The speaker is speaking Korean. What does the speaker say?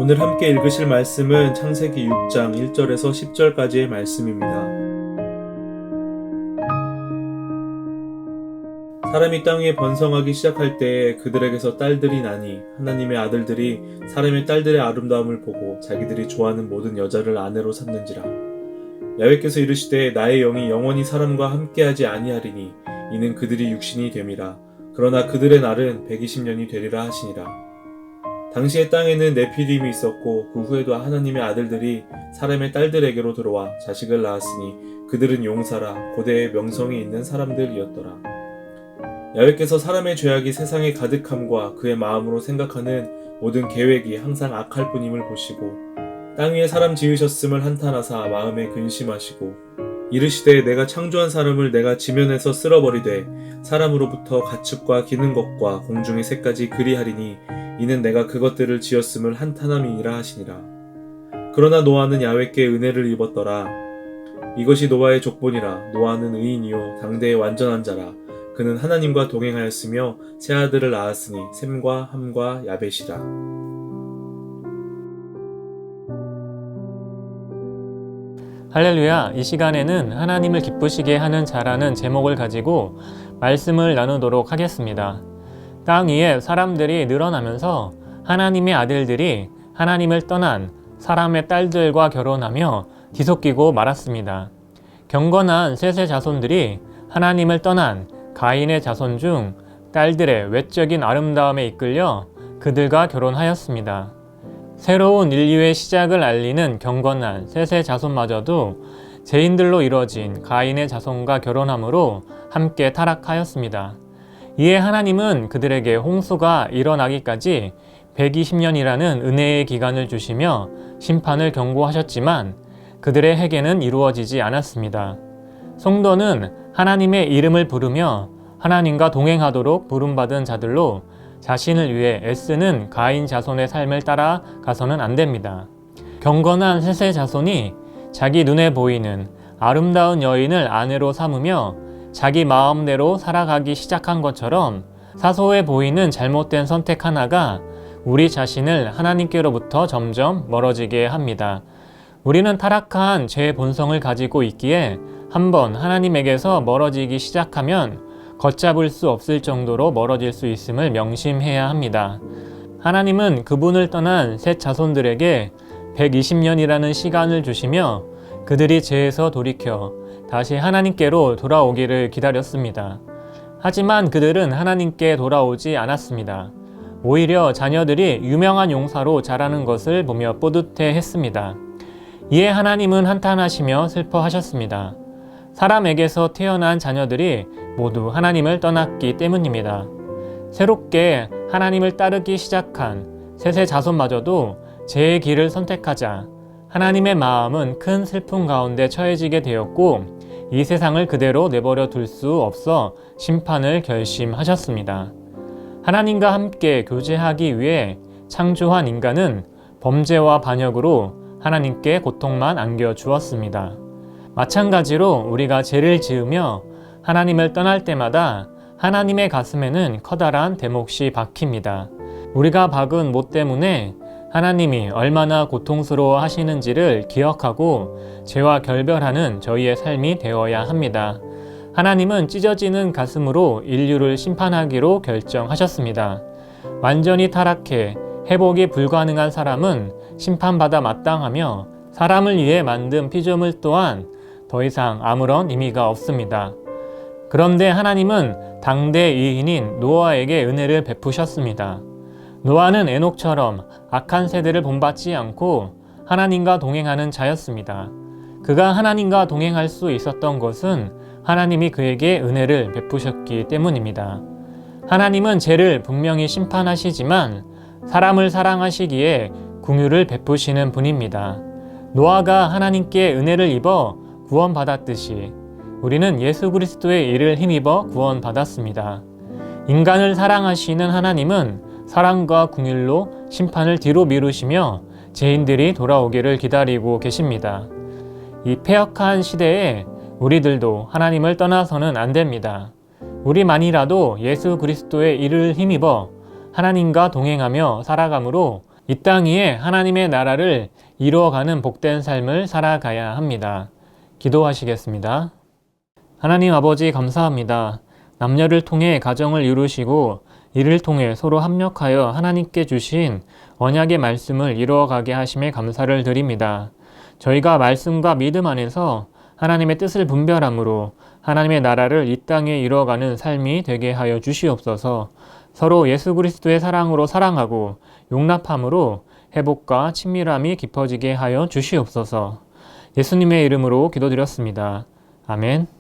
오늘 함께 읽으실 말씀은 창세기 6장 1절에서 10절까지의 말씀입니다. 사람이 땅 위에 번성하기 시작할 때에 그들에게서 딸들이 나니 하나님의 아들들이 사람의 딸들의 아름다움을 보고 자기들이 좋아하는 모든 여자를 아내로 삼는지라. 야훼께서 이르시되 나의 영이 영원히 사람과 함께하지 아니하리니 이는 그들이 육신이 됨이라. 그러나 그들의 날은 120년이 되리라 하시니라. 당시에 땅에는 네피림이 있었고 그 후에도 하나님의 아들들이 사람의 딸들에게로 들어와 자식을 낳았으니 그들은 용사라 고대의 명성이 있는 사람들이었더라. 야훼께서 사람의 죄악이 세상에 가득함과 그의 마음으로 생각하는 모든 계획이 항상 악할 뿐임을 보시고 땅 위에 사람 지으셨음을 한탄하사 마음에 근심하시고 이르시되 내가 창조한 사람을 내가 지면에서 쓸어버리되 사람으로부터 가축과 기는 것과 공중의 새까지 그리하리니 이는 내가 그것들을 지었음을 한탄함이니라 하시니라. 그러나 노아는 야훼께 은혜를 입었더라. 이것이 노아의 족본이라. 노아는 의인이요 당대의 완전한 자라. 그는 하나님과 동행하였으며 세 아들을 낳았으니 셈과 함과 야벳이라. 할렐루야. 이 시간에는 하나님을 기쁘시게 하는 자라는 제목을 가지고 말씀을 나누도록 하겠습니다. 땅 위에 사람들이 늘어나면서 하나님의 아들들이 하나님을 떠난 사람의 딸들과 결혼하며 뒤섞이고 말았습니다. 경건한 셋의 자손들이 하나님을 떠난 가인의 자손 중 딸들의 외적인 아름다움에 이끌려 그들과 결혼하였습니다. 새로운 인류의 시작을 알리는 경건한 셋의 자손마저도 죄인들로 이루어진 가인의 자손과 결혼함으로 함께 타락하였습니다. 이에 하나님은 그들에게 홍수가 일어나기까지 120년이라는 은혜의 기간을 주시며 심판을 경고하셨지만 그들의 회개는 이루어지지 않았습니다. 성도는 하나님의 이름을 부르며 하나님과 동행하도록 부름받은 자들로 자신을 위해 애쓰는 가인 자손의 삶을 따라가서는 안 됩니다. 경건한 셋의 자손이 자기 눈에 보이는 아름다운 여인을 아내로 삼으며 자기 마음대로 살아가기 시작한 것처럼 사소해 보이는 잘못된 선택 하나가 우리 자신을 하나님께로부터 점점 멀어지게 합니다. 우리는 타락한 죄의 본성을 가지고 있기에 한번 하나님에게서 멀어지기 시작하면 걷잡을 수 없을 정도로 멀어질 수 있음을 명심해야 합니다. 하나님은 그분을 떠난 셋 자손들에게 120년이라는 시간을 주시며 그들이 죄에서 돌이켜 다시 하나님께로 돌아오기를 기다렸습니다. 하지만 그들은 하나님께 돌아오지 않았습니다. 오히려 자녀들이 유명한 용사로 자라는 것을 보며 뿌듯해 했습니다. 이에 하나님은 한탄하시며 슬퍼하셨습니다. 사람에게서 태어난 자녀들이 모두 하나님을 떠났기 때문입니다. 새롭게 하나님을 따르기 시작한 셋의 자손마저도 죄의 길을 선택하자 하나님의 마음은 큰 슬픔 가운데 처해지게 되었고 이 세상을 그대로 내버려 둘 수 없어 심판을 결심하셨습니다. 하나님과 함께 교제하기 위해 창조한 인간은 범죄와 반역으로 하나님께 고통만 안겨주었습니다. 마찬가지로 우리가 죄를 지으며 하나님을 떠날 때마다 하나님의 가슴에는 커다란 대몫이 박힙니다. 우리가 박은 못 때문에 하나님이 얼마나 고통스러워 하시는지를 기억하고 죄와 결별하는 저희의 삶이 되어야 합니다. 하나님은 찢어지는 가슴으로 인류를 심판하기로 결정하셨습니다. 완전히 타락해 회복이 불가능한 사람은 심판받아 마땅하며 사람을 위해 만든 피조물 또한 더 이상 아무런 의미가 없습니다. 그런데 하나님은 당대 이인인 노아에게 은혜를 베푸셨습니다. 노아는 에녹처럼 악한 세대를 본받지 않고 하나님과 동행하는 자였습니다. 그가 하나님과 동행할 수 있었던 것은 하나님이 그에게 은혜를 베푸셨기 때문입니다. 하나님은 죄를 분명히 심판하시지만 사람을 사랑하시기에 긍휼을 베푸시는 분입니다. 노아가 하나님께 은혜를 입어 구원받았듯이 우리는 예수 그리스도의 일을 힘입어 구원받았습니다. 인간을 사랑하시는 하나님은 사랑과 긍휼로 심판을 뒤로 미루시며 죄인들이 돌아오기를 기다리고 계십니다. 이 패역한 시대에 우리들도 하나님을 떠나서는 안 됩니다. 우리만이라도 예수 그리스도의 일을 힘입어 하나님과 동행하며 살아감으로 이 땅 위에 하나님의 나라를 이루어가는 복된 삶을 살아가야 합니다. 기도하시겠습니다. 하나님 아버지 감사합니다. 남녀를 통해 가정을 이루시고 이를 통해 서로 합력하여 하나님께 주신 언약의 말씀을 이루어가게 하심에 감사를 드립니다. 저희가 말씀과 믿음 안에서 하나님의 뜻을 분별함으로 하나님의 나라를 이 땅에 이루어가는 삶이 되게 하여 주시옵소서. 서로 예수 그리스도의 사랑으로 사랑하고 용납함으로 회복과 친밀함이 깊어지게 하여 주시옵소서. 예수님의 이름으로 기도드렸습니다. 아멘.